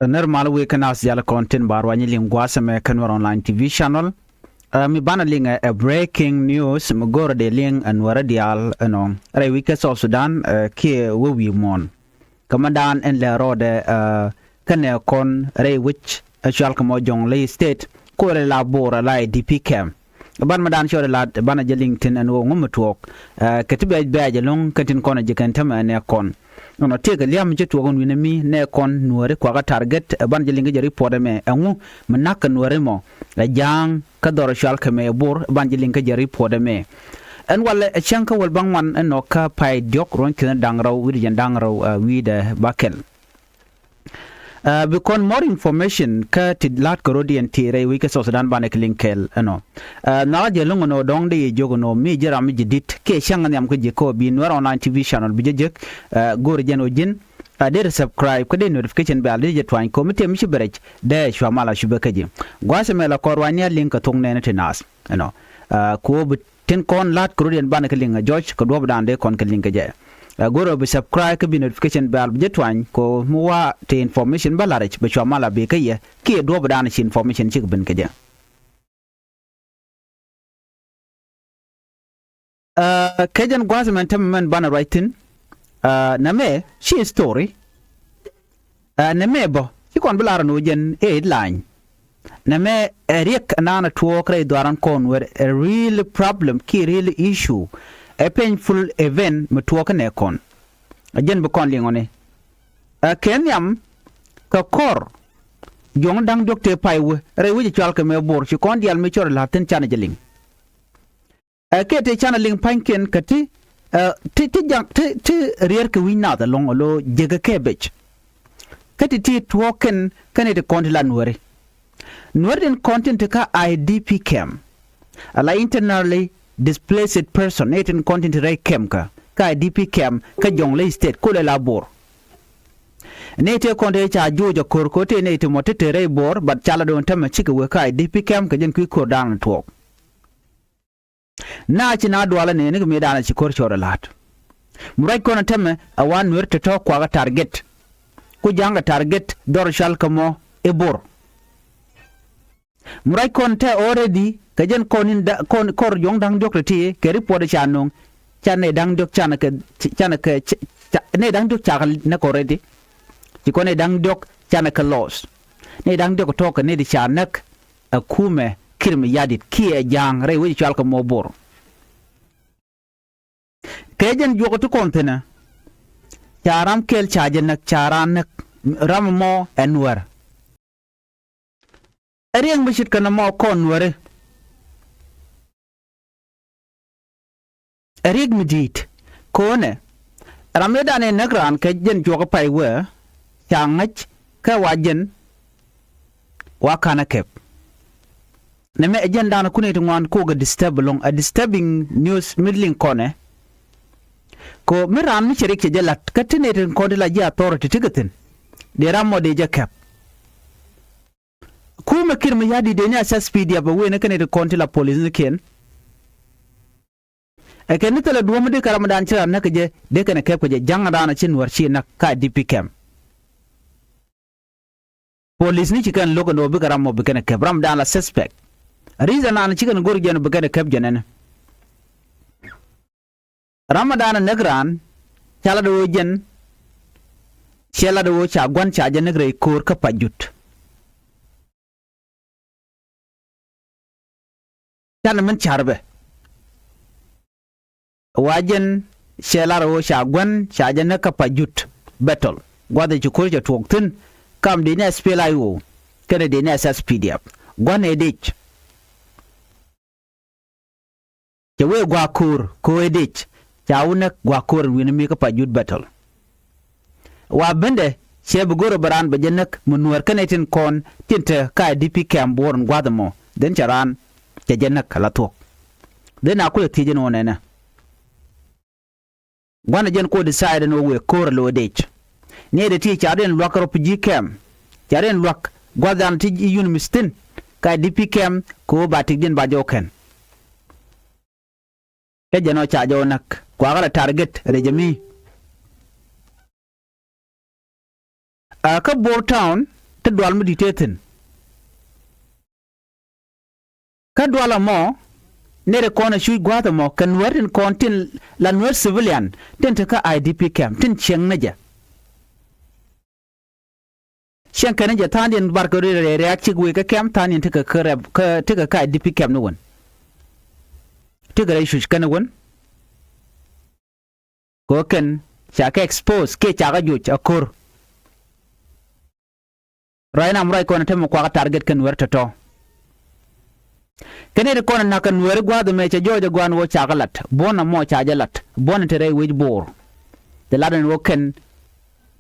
Normal we can ask the content bar when you me Kanwar online TV channel. Mi bana ling a breaking news mugora de ling and waradial ano. Re wike South Sudan ke we mon. Kamadan en le rode kane kon re which shall come jong state ko le labora la IDP camp. Ban madan shore lad bana jelington and wo ngumutwok ketibe baje long katin kono jikantama ne kon. No tega liam jetu gon winami ne kon nuere kwa target ban jelinga jari pode me angu manaka nuere mo la jang kadoro shal kame bor ban jelinga jari pode me en wala chanka wal bangwan no ka pai diok ron kin dangraw wirjen dangraw wide bakel because more information ka tidlat korodian tire wike so Sudan banek linkel ano na je lungo no dong de jogo no mi jera mi jidit ke shanga nyam ko je ko bi Nuer online TV channel bi jek gor jeno jin de subscribe ko de notification bell de twan ko mete mi berech de shwamala shubakaji gwase mela korwania link tong ne tenas ano ko ten kon lat korodian banek linga George ko do dan de kon ke linga je goro be subscribe ke bi notification bell bi jetwan ko muwa te information balarech be chwamala be kaye ke do badan shi information chik ben kaje kajan gwazman tamman bana writing name she story name bo shi kon balara no jen headline name riek nana to kray doran kon where a real problem ki real issue a painful event mutuoka ne kon ajen be kon lingone kenyam ka kor jong dang dokte paywe rewi chwal ke me bor ci kon dial me chor la ten chana jeling kete chana ling panken kati ti jang ti rier ke wina da long lo jega kebech kati ti token kanete kon la nuere den content ka IDP camp ala internally displaced person netin content ray kemka ka IDP camp ka jongle state ko le labor nete konde cha jojo korko te nete motete ray bor bat chala don tama chike we ka IDP camp ka jen ku ko dan to na chi na dwala ne ne me dana chi kor chora lat murai kono tama awan Nuer to kwa target ku janga target dor shal kamo e bor murai kon te already kajen konin da kon kor jong dang dok ti ke report chanong chane dang dok chana ke ne dang dok chakal na koredi ti kone dang dok chana ke los ne dang dok to ke ne di chanak akume kirmi yadit ki jang re wi chal ko mobor kajen jogo to kontena charam kel chajen nak charan ram mo enwer ariang bishit kana mo kon were rig midit kone ramedane nagran ke jen joga paywe changach ka wajen wakana kep neme jen dana kuneti ngwan ko ga disturb a disturbing news middling kone ko miran mi cherik ke jelat katineten ko de la ja authority tigatin de rammo de jakap kuma kirmi yadi de ne assess pd ba we ne kanete konti la police ne ken ken tele duomo de karam dan cira nak je de ken kep je janga dana cin war ci nak ka IDP camp police ni cikan logo no bi karam mo bi ken kep ram dan la suspect reason an cikan gor je no bi ken kep jenen ramadan negran chala do jen chala do cha gwan cha je negre kor ka pajut tan men charbe wajen shelaro shagwan shajana ka pajut battle gwada ci kurje toktin kam de ne spelayo kada de ne SSPDF gwan edich ke we gwakur ko edich chawuna gwakur wini mi ka pajut battle wa bende shebu goro baran bajenak munwar kanetin kon tinte ka IDP camp born gwadamo den charan ke jenak kala tok den akule tijin wonena gwana jen ko decide no we kor lo dech ne de ti chaden lwak Refugee camp chaden lwak gwadan ti mistin ka IDP camp ko batik den bajoken ke jeno chajo nak kwa gara target rejemi ka Bor town te dual mu ditetin ka duala mo nere kona shui gwata mo kan werin kontin la Nuer civilian den ta ka IDP camp tin cheng naja shan kan ja tandin barkari re ci gwe ka camp tandin ta ka IDP camp no won ta ga shu kan won ko kan sha ka expose ke cha ga juch akur raina amrai kona ta mo kwa target kan wer to kene ko na kan wer gwado me cha jojo gwan wo cha galat bona mo cha jalat bona tere wij bor de laden wo ken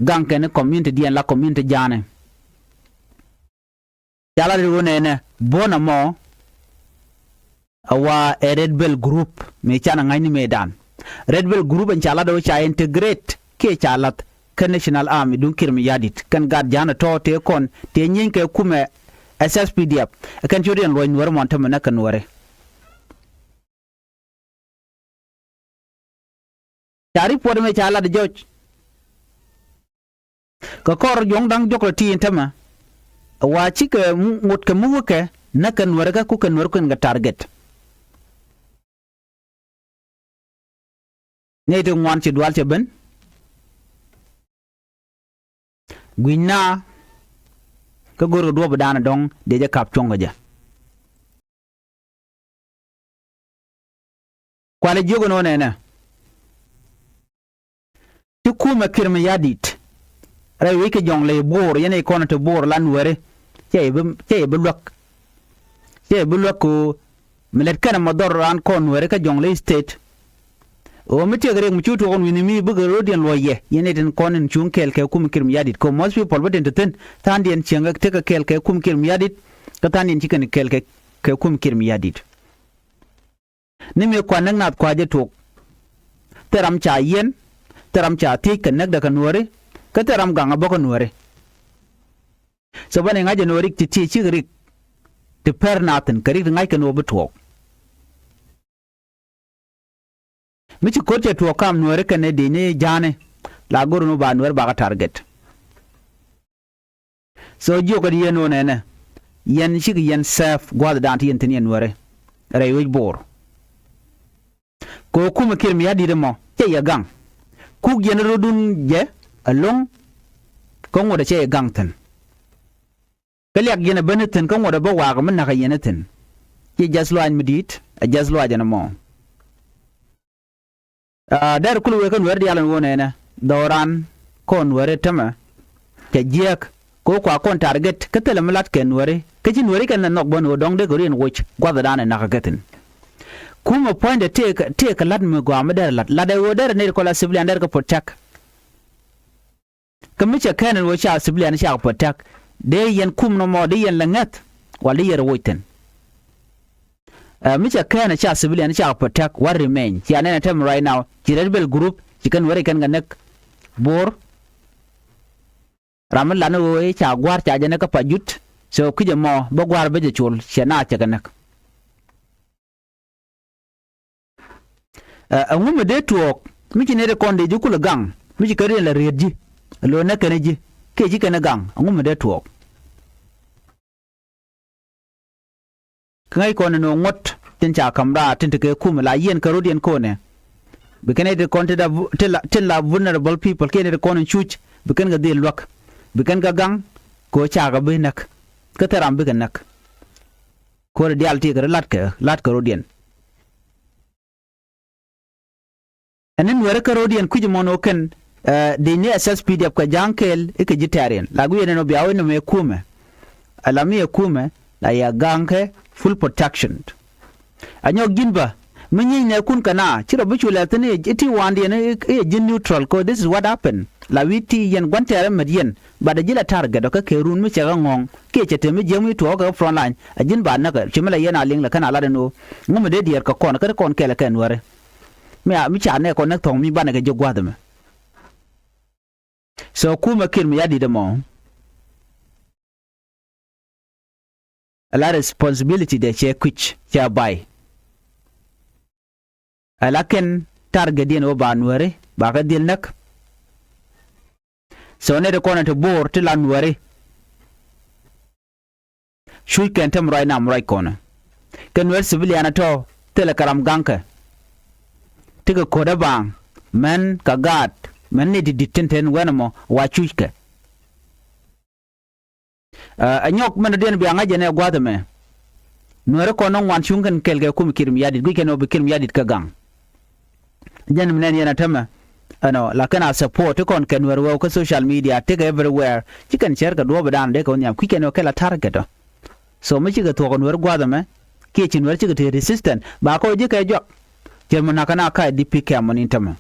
gang ken community dien la community jane yala de wona ne bona mo awa a red bell group me cha na ngani medan red bell group en chala do cha integrate ke chalat kan national army dun kirmi yadit kan gad jana to te kon te nyin ke kume SSPDF kan chodian loin wer mon tamana kan wore tari pod me chala de joj ko kor jong dang joklo ti tama wa ci ke mut ke mu ke na kan wore ka ku kan wor kan ga target ne de ngwan ci dwal ci ben gwina ka goro do badana dong de ja kap chonga ja kwale jogo no ne ti kuma kirma yadit rai wike jong le bor yene kono to bor lan were che be lok ko melet kana modor ran kon were ka jong le state o meti gare mu chuto on winimi buga rodian loye yene den konen chung kel ke kum kirm yadit ko most people boden ten tandien chenga te ka kel ke kum kirm yadit ka tandien chiken kel ke kum kirm yadit nime kwanan nat kwaje to teram cha yen teram cha ti kan nak da kanore ka teram ganga boko nore so bane ngaje norik ti chigrik te per naten kari ngai kan obuto michi kote tuwa kam Nuer kane dine jane la guru no ba Nuer ba target so jo ko yeno nene yen shigi yen saf gwad dan ti yen Nuer ray wej bor ko kuma kirmi yadi de mo te ya gang ku yen rodun je along ko ngoda che gang tan kalyak yen beneten ko ngoda ba wa ga mun na ka yeneten ki jaslo an midit a jaslo ajana mo dar kulu we kan wer dialan wona na doran kon were tama ke jiek ko kwa kon target ketele malat ken were ke jin were kan nok bon dong de gorin woch gwada dana na kagatin kuma point de take lad me go amada lad wo der ne ko la civilian der ko potak kamicha kan wo cha civilian cha potak de yen kum no mo de yen langat wali yer woiten micha kana cha civilian cha protect what remain ci anena tem right now ci rebel group ci kan wari kan ganek bor ramal lana wo cha gwar cha jana ka pajut so kuje mo ba gwar be chul chena cha ganek ngum de tuok michi ne de konde jukul gang michi kare la redji lo na kana ji ke ji kana gang ngum de tuok kai kono no ngot tin cha kamra tin ke kum la yen karodian kone bikane de konte da tin la vulnerable people kene de kono chuch bikan ga de lok bikan ga gang ko cha ga binak ka taram bikan nak ko de alti ga lat karodian anen were karodian kuji mono ken de ne SSPDF ka jankel e ka jitarian la gu yene no biawo no me kume alami kume la ya ganke full protection anyo ginba minyi ne kun kana chiro bichula tane iti wandi ne jin neutral ko this is what happened la witi yen gwantere medien bada jila target ka kerun mi chega ngong ke chete mi jemi to ga front line ajin ba na ka chimela yena ling la kana la no ngum de dier ka kon kele ken wore mi cha ne ko nak tong mi bana ga jogwa de me so kuma kirmi yadi de mo a lot of responsibility de che kwich cha bai alaken target dien o ba Nuer ba ka dil nak so ne de kona to bor ti lan Nuer shui ken tem right nam right corner ken Nuer civilian ato tele karam ganka tiga koda bang men kagat men ni ditenten wenamo wa chuike anyok men den bi anga jene gwada me Nuer ko non wan shungan kelge kum kirim yadit gwi ken obikirim yadit ka gang jen menen yana tama ano la kana support kon ken Nuer wo ko social media take everywhere chicken share ka do badan de ko nyam kwi ken o kala target so mi chiga to kon Nuer gwada me ke chin Nuer chiga te resistant ba ko je ka jo jermana kana ka IDP ke amon intama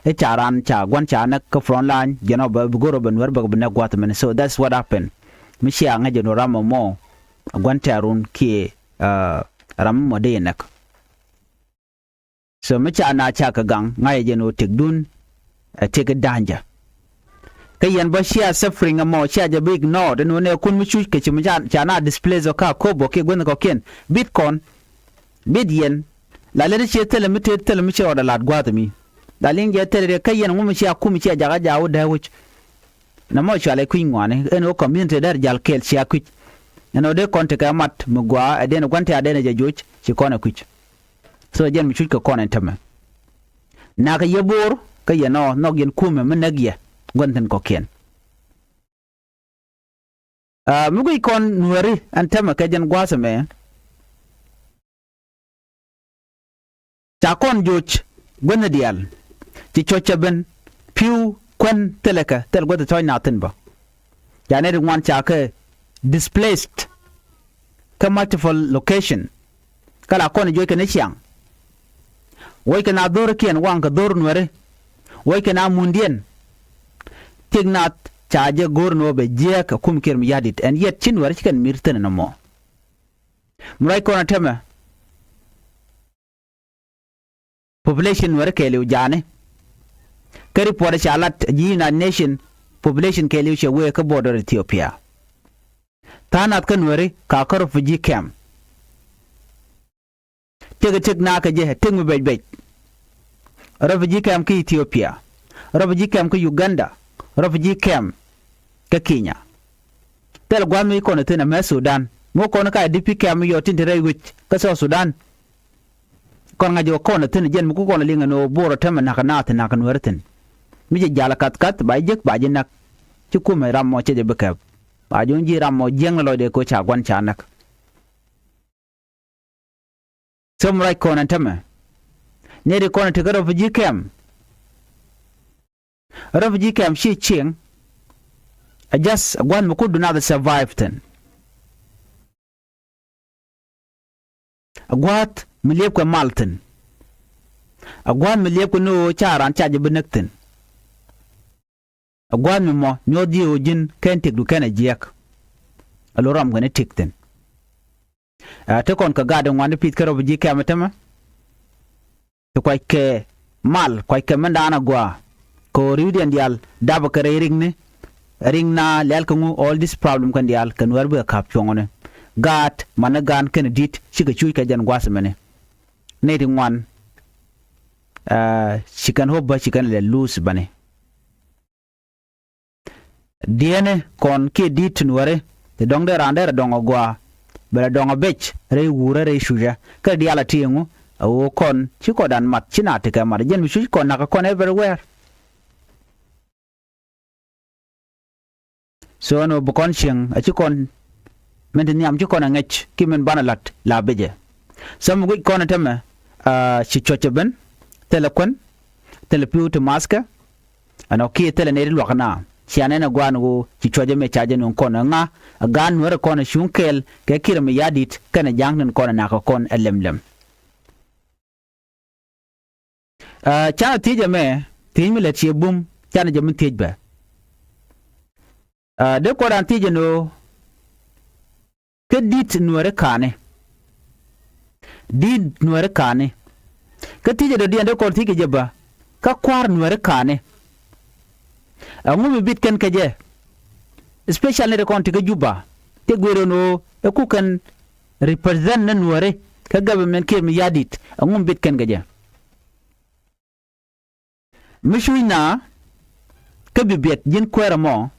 e charan cha gwan cha na ka front line jeno ba goro ben Nuer ba na gwada me so that's what happened mi shi anga jeno ramo mo gwan tarun ke ram mo de nak so mi cha na cha ka gang ngai jeno tigdun take a danger kayan ba shia suffering mo shia ja big no de no ne kun mi chu ke chim cha na display zo ka ko bo ke gwen ko ken bitcoin bidyen la le che tele mi che oda lat gwa mi la ling je tele kayan mu mi shia ku mi shia ja ja o da wuch na mo cha le kuin wane en o community dar jal kel shia ku no de konte ka mat mu gwa aden gwante aden ja joch ci kona ku so jen mi chu ko kona tama na ka yebor kayano no gen kume menagia gwanten ko ken mugi kon Nueri antama kajen gwasa me ta kon joch gwanna dial ci chocha ben piu kwen teleka tel gwata toy natin ba jane de wan cha ka displaced ka multiple location kala kon joy ka ne chiang wai kana dor ken wan ka dor Nueri wai kana mundien tignat chaje gorno be je ka kum kirm yadit and yet chin war chikan mirten no mo murai kona tema population war kele ujane kari pore chalat United Nation population kele che we ka border Ethiopia tanat kan wari ka ka refugee camp tigna ka je tigmu bej refugee camp ki Ethiopia refugee camp ki Uganda refugee camp ka Kenya tel gwami ko na tena me Sudan mo ko na ka IDP camp yo tin tere wich ka so Sudan kon nga jo ko na tena jen mu ko na linga no boro tema na kana ta na kan werten mi je jala kat ba jek ba je nak ci ku me ram mo ce je beka ba jo ji ram mo jeng lo de ko cha gwan cha nak som right ko na tema ne de ko na te refugee camp shi ching just one could not survive then agwat miliep ko malten agwan miliep ko no charan chaje benekten agwan mo nyodi ojin kentik du kana jiek aloram gane tikten te kon ka gadan wani pit karo biji kamatama to kwai ke mal kwai ke mandana gwa ko riudian dial daba kare ring na lel kangu all this problem kan dial kan warbe kap chongone gat managan ken dit shiga chui ka jan gwas mene ne ring wan shikan hobba shikan le loose bane diene kon ke dit nuare te dong de rande dong gwa bela dong bech re wure re shuja ka diala tiengu o kon chiko dan mat chinate ka mar jen mi shu kon na kon everywhere so no bukon ching a chikon men niam chikon ngech kimen banalat la beje sam gu kon tama chi chocheben telekon telepiu to maska ano ki tele ne lokana chiane na gwango chi choje me chaje non kon nga gan wore kon shunkel ke kirme yadit kana jangnen kon na ko kon elemlem cha tije me timi le chi bum chana jamin tijba de ko dan tije no ke dit Nuer kane dit Nuer kane ke tije de de ko tije jeba ka kwar Nuer kane ngumi bit ken keje especially de kon tije juba te gwero no e ku kan represent na Nuer ka government ke mi yadit ngum bit ken keje mishuina ke bibet jin kwera mo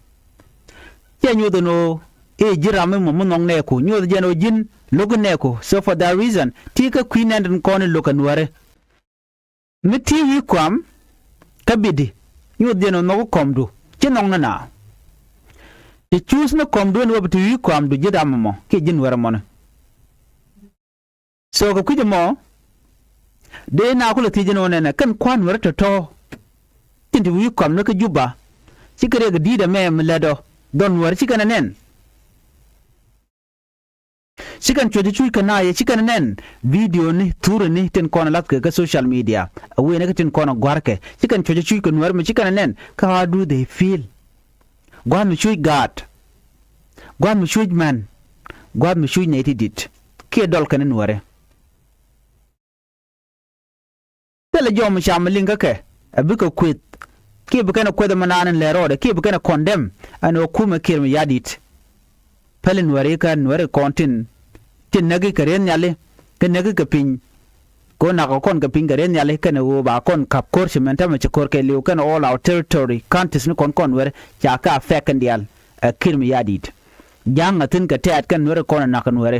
nyu do no e jirame mo nong ne ku nyo jeno jin logo ne ku so for that reason tika queen and kon loka nuare mi tv kwam kabidi nyo jeno no komdu chinong na ti choose na komdu no bti kwam du jidam mo ke jin wara mo so ko kuje mo de na kula ti jeno ne kan kwan wara to tindi wi kwam no ka juba sikere ga dida me mledo don war sikana nen sikan chodi chui kana ye sikan nen video ni turu ni ten kona lat ka social media awe ne tin kona gwarke sikan chodi chui kan war me sikan nen ka how do they feel gwan mi chui god gwan mi chui man gwan mi chui ne tidit ke dol kan ware tele jom shamlinga ke abika kwit ke bukana kweda mananan lerode ke bukana condemn ano kuma kirmi yadit pelin ware kan ware kontin tin nagi karen nyale kan nagi kapin ko na ko kon kapin karen nyale kan wo ba kon kap kor simenta ma chikor ke liu kan all our territory counties ni kon ware cha ka fekan dial kirmi yadit janga tin ka tat kan ware kon na kan ware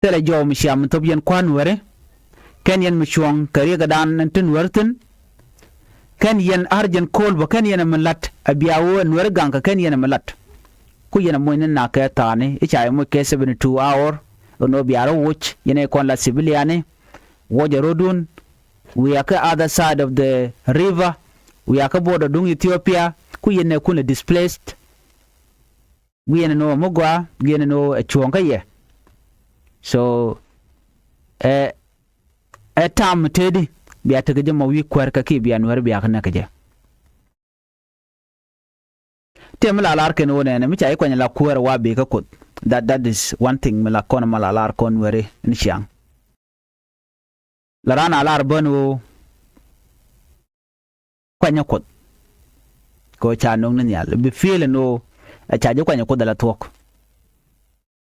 tele jom sham tobyen kwan ware kan yen michwang kare ga dan tin wartin kan yen arjen kolbo kan yen malat abiyawo nwer ganka kan yen malat ku yen moyne na ka tane icha mo ke 72 hour no biaro watch yen kon la civiliane woja rodun we are other side of the river we are border dung Ethiopia ku yen kun displaced we yen no mogwa yen no chwonga ye so tam tedi biya ta gaje mawi kwar ka ke biya nuwar biya kana kaje te mala lar ke no ne mi chai kwanya la kwar wa be ka kut that is one thing mala kon mala lar kon were ni chiang la rana lar bonu kwanya kut ko cha nong ne yal bi feel no a cha je kwanya kut dala tok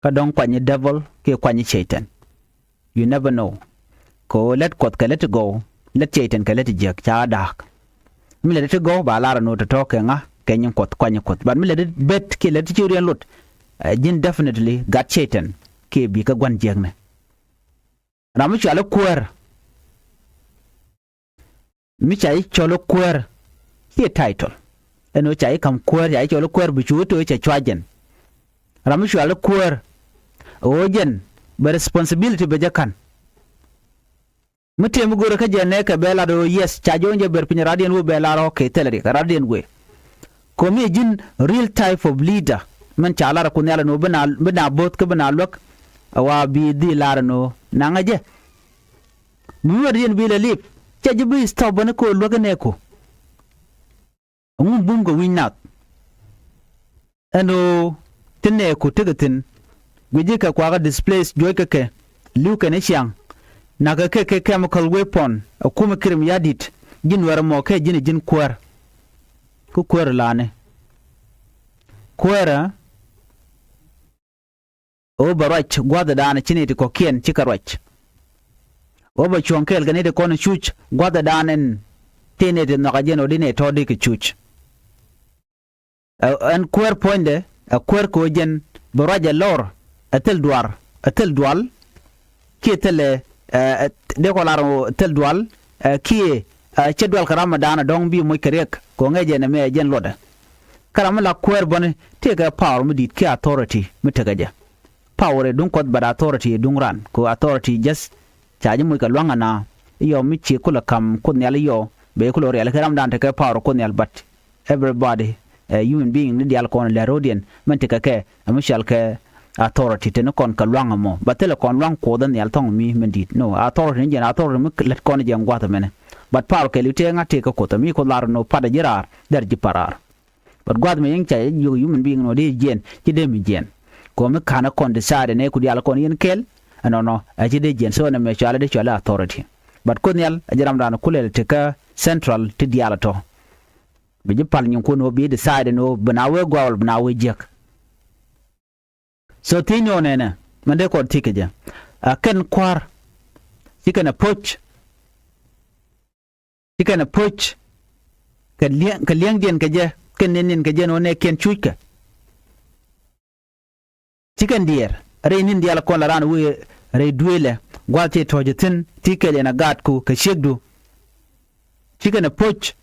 ka don kwanya devil ke kwanya satan you never know ko let kot ka let go let chaiten ka let jek cha dak mi let go ba lara no to talk nga kenyin kot kwanya kot but mi let bet ke let churian lot jin definitely got chaiten ke bi ka gwan jek ne ramu chala kwer mi chai cholo kwer here title eno chai kam kwer ya cholo kwer bi chu to che chwajen ramu chala kwer ojen be responsibility be jakan mutem gure ka jene ka bela do yes chajo nje ber pin radian wo bela ro ke teleri ka radian we ko mi jin real type of leader man chala ra kunyala no bana bot ka bana lok awa bi di lar no nangaje mu radian bi le lip chaji bi stop bana ko lok ne ko bum go winat eno tene ko tegatin gweje ka kwa displace joy ka ke luka ne chiang naga ke chemical weapon akuma kirim yadit jin war mo ke jin kwar ku kwar lane kwara o barach gwada dana chiniti ko kien chikarwach o ba chonkel ganede kono chuch gwada danen tenete no gajeno dine todi ke chuch an kwar ponde a kwar ko jen baraja lor atel dual ki tele de ko laro tel dual ki chedwal karama dana dong bi moy kerek ko ngeje ne me jen loda karama la kwer bone te ga power mu dit ki authority mu tagaja power dun ko bada authority dun ran ko authority just chaji mu ka lwanga na yo mi chi kula kam ko nyal yo be ko real karam dan te ka power ko nyal but everybody human being ni dial ko la rodian man te ka ke amishal ke authority te no kon ka lwanga mo batele kon lwang ko dan yal tong mi mendit no authority ni authority mi let kon je ngwata mene but power ke lute ngate ka ko to mi ko lar no pada jirar der ji parar but gwad me yang chay yo human being no de jen ti de mi jen ko mi kana kon decide ne ku dial kon yen kel no a ti de jen so na me chala de chala authority but kon yal ajiram dan kulel te ka central ti dial to be ji pal nyin ko no be decide no banawe gwal banawe jek so tinyo nene mande ko tikeje ken kwar tikana poch ka liang den kaje ken nen ke jeno ne ken chuika chicken deer re nin dial kon la ran we re duele gwalte tojetin tikele na gat ku ka shegdu chicken a poch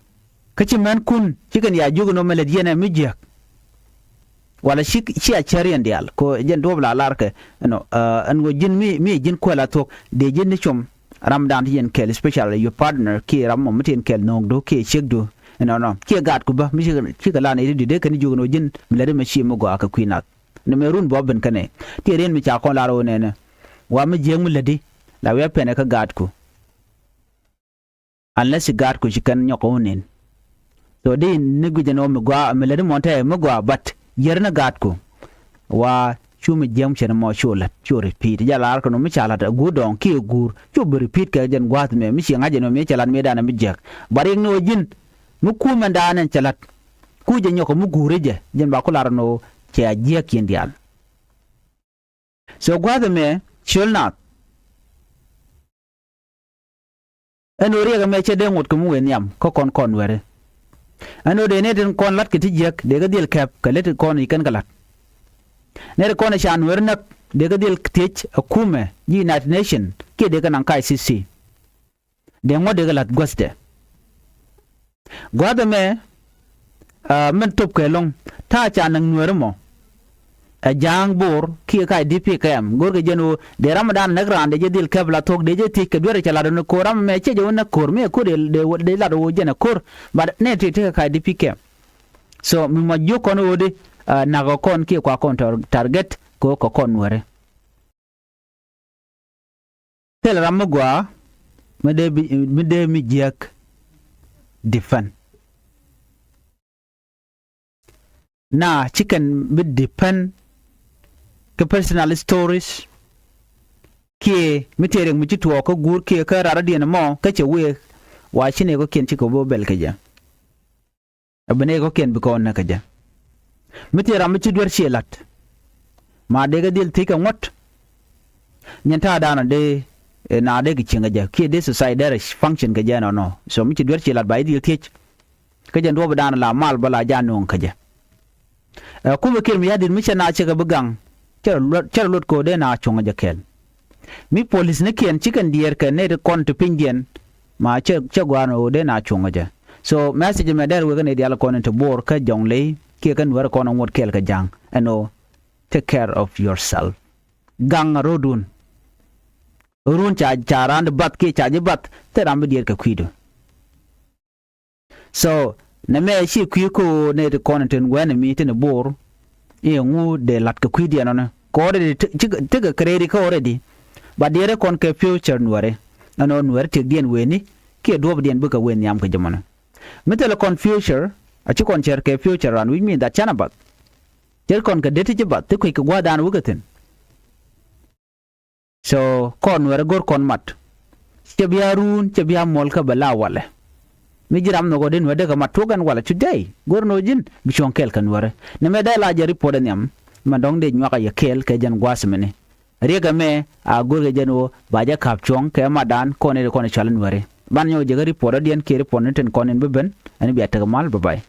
kachi man kun chicken ya jugo no mele diena mijak wala shi a charian dial ko jen dobla larke no an go jin mi jin ko la tok de jin ni chum ramdan yen kel special your partner ki ram mo meten kel no do ki shegdu no ki gat ku ba mi shi ka la ne de kan jugo no jin mele ma shi mo go aka kwinat ne merun bobben kane ti ren mi cha ko la ro ne wa mi jeng mi ledi la we pene ka gat ku unless gat ku shi kan nyoko nen so de nigu jeno mi gwa mi ledi monte mi gwa but yerna gat ku wa chumi jeng chen mo chola chu repeat ja la ko no mi chala ta gudon ki gur chu repeat ka jen gwat me mi shi ngaje no mi chala me dana mi jek bari no jin mu ku man dana chalat ku je nyoko mu gure je jen ba ko lar no che a jek yendial so gwat me chulna eno riga me che dengot ko mu wenyam ko kon were ano de ne den kon lat kiti jek de ga dil kap ka let kon ikan galat ne kon shan wer nak de ga dil tich akume United Nation ke de ga nan kai CC de ngo de galat goste gwada me men top ke long ta cha nang nuer mo a jang bor ki ka IDP kam gorge jeno de ramadan nagran de dil kabla tok de ti ke dore chala do ko ram me che jona kor me ko de la do jena kor but ne ti ka IDP kam so mi ma jo kono de na go kon ki kwa kon target ko kon wore tel ram gwa me de mi jek defend na chicken bit depend ke personal stories ke mitere mu jito ko gur ke ka rara dina mo ka che we wa shine ko ken chiko bo bel kaja abane ko ken bi ko na kaja mitera mu ci dwar shelat ma de ga dil tika ngot nyanta dana de na de gi chinga ja ke de society function ga ja no so mu ci dwar shelat ba dil tich ka jan do dana la mal bala ja no kaja kuma kirmi ya dir micha na ce ga bugang cer lot ko de na chonga jakel mi police ne kien chicken dier ka ne kon to pingen ma che gwano de na chonga ja so message me der we ne dial kon to bor ka jongle ke kan wer kon ngot kel ka jang ano take care of yourself gang rodun run cha ran bat ke cha je bat te ram dier ka kwido so na me shi ko ne de konten wen mi te ne bor e ngu de lat ka kwidi anona ko de te kredi ko already ba de kon ke future nuare ano nuare te dien weni ke do dien buka wen yam ka jamana metal kon future a ci kon cher ke future ran wi mi da chana bat ter kon ka de te bat te ko ka gwadan wugaten so kon nuare gor kon mat ke biarun ke biam mol ka bala wala mi jiram no godin wede ka matugan wala today gorno jin bi chon kel kan ware ne me da la jari podan yam ma dong de nyaka ya kel ke jan gwasmene riga me a gorge jano baja kap chong ke madan kone chalen ware ban yo jegari podan yen kere ponen ten konen beben ani bi atagal bye bye